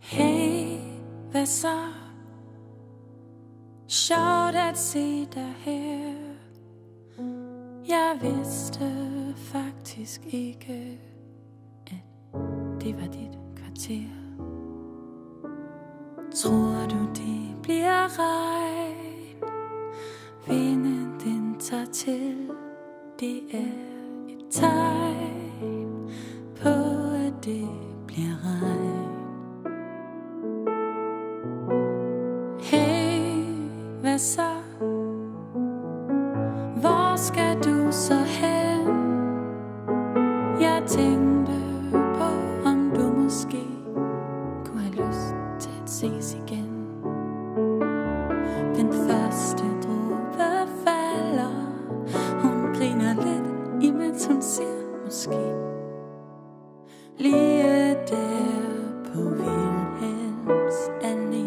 Hey, hvad så? Sjovt at se dig her. Jeg vidste faktisk ikke, at det var dit kvarter. Tror du det bliver regn? Vinden den tager til. Det er et tegn på at det bliver regn. Hey, hvad så? Hvor skal du så hen? Jeg tænkte på, om du måske kunne have lyst til at ses igen. Den første dråbe falder. Hun griner lidt, imens hun siger måske. Lige der på Vilhelms Allé.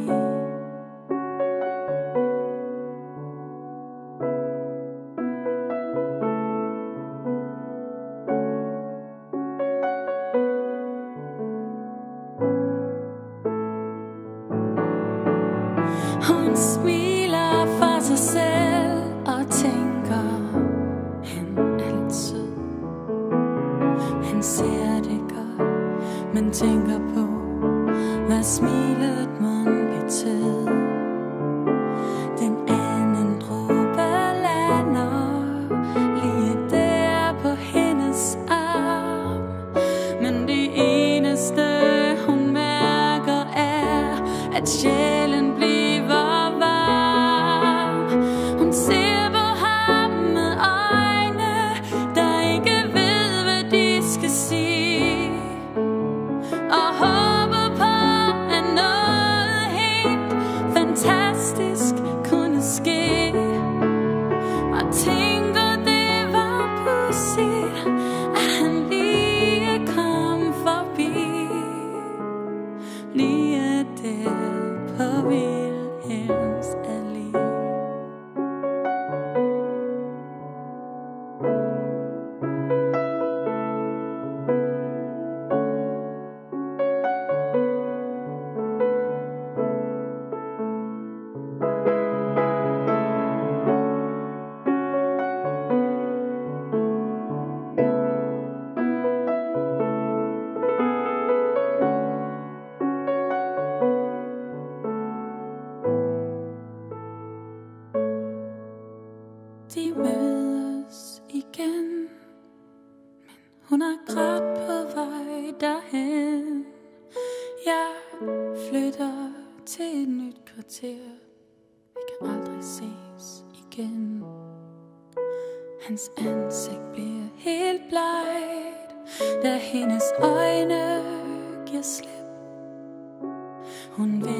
Hun smiler for sig selv og tænker, han er lidt sød. Han ser det godt, men tænker på, hvad smilet mon betød. Den anden dråbe lander lige der på hendes arm. Men det eneste hun mærker er, at sjælen bliver varm. Hun ser på ham med øjne, der ikke ved, hvad de skal sige, og håber på, at noget helt fantastisk kunne ske. Og tænker, det var pudsigt, at han lige kom forbi. Lige der på Vilhelms Allé. De mødes igen, men hun er grædt på vej derhen. Jeg flytter til et nyt kvarter. Vi kan aldrig ses igen. Hans ansigt bliver helt blegt, da hendes øjne giver slip. Hun vil